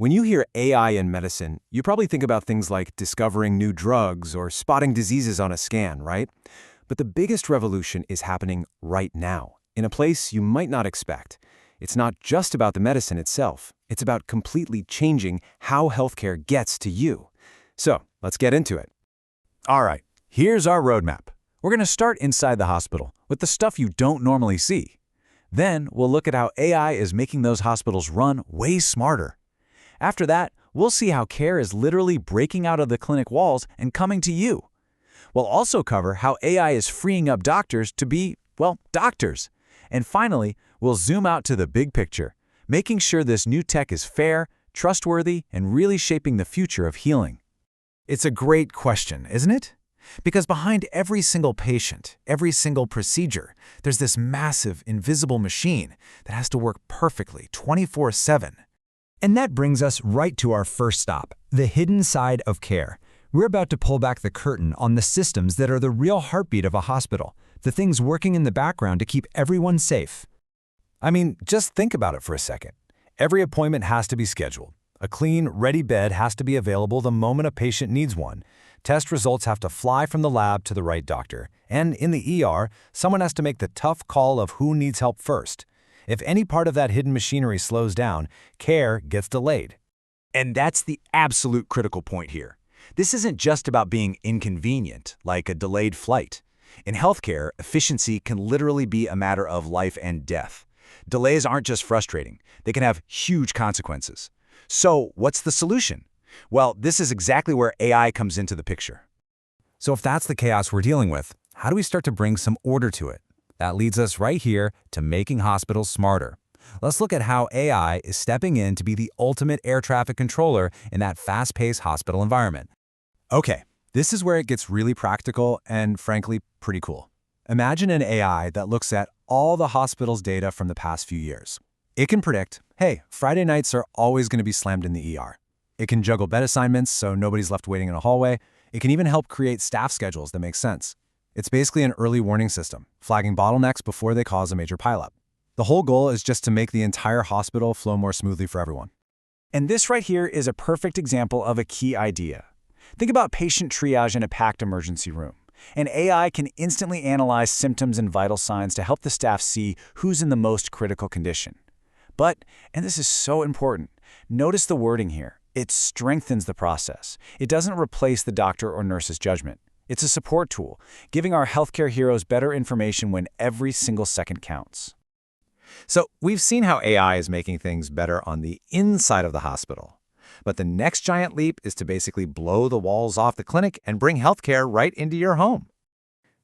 When you hear AI in medicine, you probably think about things like discovering new drugs or spotting diseases on a scan, right? But the biggest revolution is happening right now, in a place you might not expect. It's not just about the medicine itself, it's about completely changing how healthcare gets to you. So, let's get into it. All right, here's our roadmap. We're going to start inside the hospital with the stuff you don't normally see. Then we'll look at how AI is making those hospitals run way smarter. After that, we'll see how care is literally breaking out of the clinic walls and coming to you. We'll also cover how AI is freeing up doctors to be, well, doctors. And finally, we'll zoom out to the big picture, making sure this new tech is fair, trustworthy, and really shaping the future of healing. It's a great question, isn't it? Because behind every single patient, every single procedure, there's this massive, invisible machine that has to work perfectly 24/7. And that brings us right to our first stop, the hidden side of care. We're about to pull back the curtain on the systems that are the real heartbeat of a hospital, the things working in the background to keep everyone safe. I mean, just think about it for a second. Every appointment has to be scheduled. A clean, ready bed has to be available the moment a patient needs one. Test results have to fly from the lab to the right doctor. And in the ER, someone has to make the tough call of who needs help first. If any part of that hidden machinery slows down, care gets delayed. And that's the absolute critical point here. This isn't just about being inconvenient, like a delayed flight. In healthcare, efficiency can literally be a matter of life and death. Delays aren't just frustrating, they can have huge consequences. So, what's the solution? Well, this is exactly where AI comes into the picture. So if that's the chaos we're dealing with, how do we start to bring some order to it? That leads us right here to making hospitals smarter. Let's look at how AI is stepping in to be the ultimate air traffic controller in that fast-paced hospital environment. Okay, this is where it gets really practical and, frankly, pretty cool. Imagine an AI that looks at all the hospital's data from the past few years. It can predict, hey, Friday nights are always going to be slammed in the ER. It can juggle bed assignments so nobody's left waiting in a hallway. It can even help create staff schedules that make sense. It's basically an early warning system, flagging bottlenecks before they cause a major pileup. The whole goal is just to make the entire hospital flow more smoothly for everyone. And this right here is a perfect example of a key idea. Think about patient triage in a packed emergency room. And AI can instantly analyze symptoms and vital signs to help the staff see who's in the most critical condition. But, and this is so important, notice the wording here. It strengthens the process. It doesn't replace the doctor or nurse's judgment. It's a support tool, giving our healthcare heroes better information when every single second counts. So we've seen how AI is making things better on the inside of the hospital. But the next giant leap is to basically blow the walls off the clinic and bring healthcare right into your home.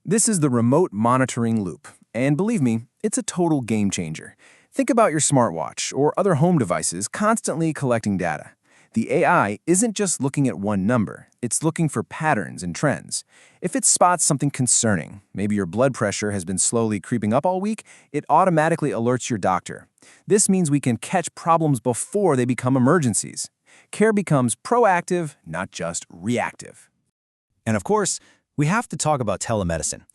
This is the remote monitoring loop, and believe me, it's a total game changer. Think about your smartwatch or other home devices constantly collecting data. The AI isn't just looking at one number, it's looking for patterns and trends. If it spots something concerning, maybe your blood pressure has been slowly creeping up all week, it automatically alerts your doctor. This means we can catch problems before they become emergencies. Care becomes proactive, not just reactive. And of course, we have to talk about telemedicine.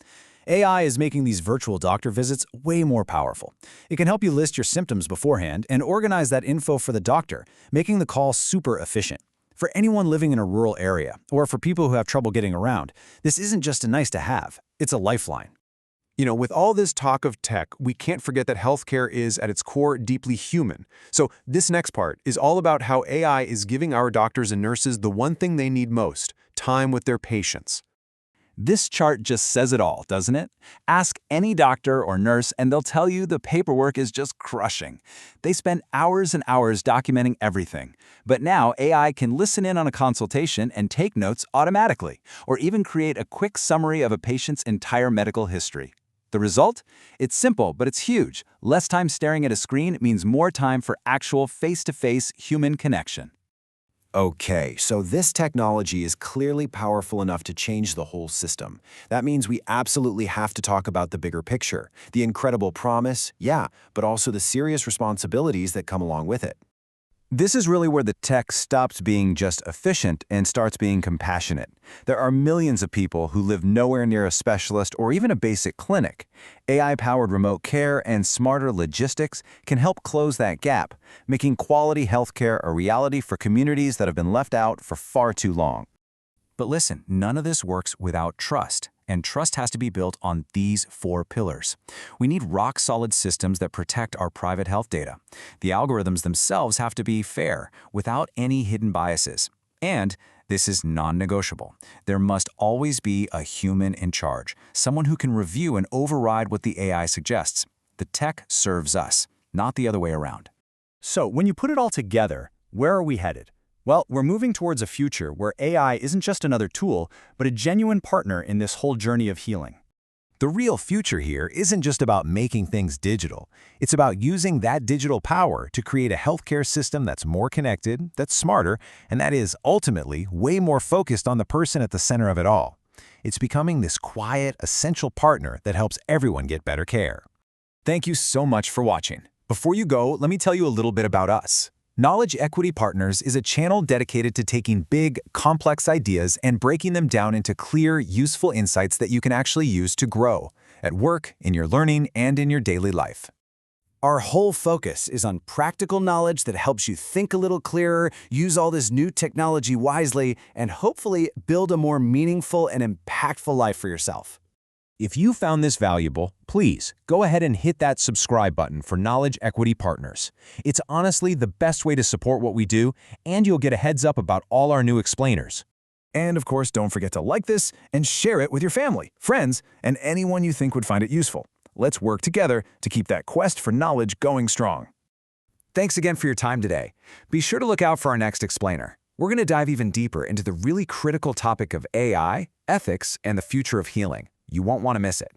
AI is making these virtual doctor visits way more powerful. It can help you list your symptoms beforehand and organize that info for the doctor, making the call super efficient. For anyone living in a rural area, or for people who have trouble getting around, this isn't just a nice to have, it's a lifeline. You know, with all this talk of tech, we can't forget that healthcare is, at its core, deeply human. So this next part is all about how AI is giving our doctors and nurses the one thing they need most: time with their patients. This chart just says it all, doesn't it? Ask any doctor or nurse and they'll tell you the paperwork is just crushing. They spend hours and hours documenting everything. But now AI can listen in on a consultation and take notes automatically, or even create a quick summary of a patient's entire medical history. The result? It's simple, but it's huge. Less time staring at a screen means more time for actual face-to-face human connection. Okay, so this technology is clearly powerful enough to change the whole system. That means we absolutely have to talk about the bigger picture, the incredible promise, yeah, but also the serious responsibilities that come along with it. This is really where the tech stops being just efficient and starts being compassionate. There are millions of people who live nowhere near a specialist or even a basic clinic. AI-powered remote care and smarter logistics can help close that gap, making quality healthcare a reality for communities that have been left out for far too long. But listen, none of this works without trust, and trust has to be built on these 4 pillars. We need rock-solid systems that protect our private health data. The algorithms themselves have to be fair, without any hidden biases. And this is non-negotiable. There must always be a human in charge, someone who can review and override what the AI suggests. The tech serves us, not the other way around. So, when you put it all together, where are we headed? Well, we're moving towards a future where AI isn't just another tool, but a genuine partner in this whole journey of healing. The real future here isn't just about making things digital. It's about using that digital power to create a healthcare system that's more connected, that's smarter, and that is ultimately way more focused on the person at the center of it all. It's becoming this quiet, essential partner that helps everyone get better care. Thank you so much for watching. Before you go, let me tell you a little bit about us. Knowledge Equity Partners is a channel dedicated to taking big, complex ideas and breaking them down into clear, useful insights that you can actually use to grow at work, in your learning, and in your daily life. Our whole focus is on practical knowledge that helps you think a little clearer, use all this new technology wisely, and hopefully build a more meaningful and impactful life for yourself. If you found this valuable, please go ahead and hit that subscribe button for Knowledge Equity Partners. It's honestly the best way to support what we do, and you'll get a heads up about all our new explainers. And of course, don't forget to like this and share it with your family, friends, and anyone you think would find it useful. Let's work together to keep that quest for knowledge going strong. Thanks again for your time today. Be sure to look out for our next explainer. We're going to dive even deeper into the really critical topic of AI, ethics, and the future of healing. You won't want to miss it.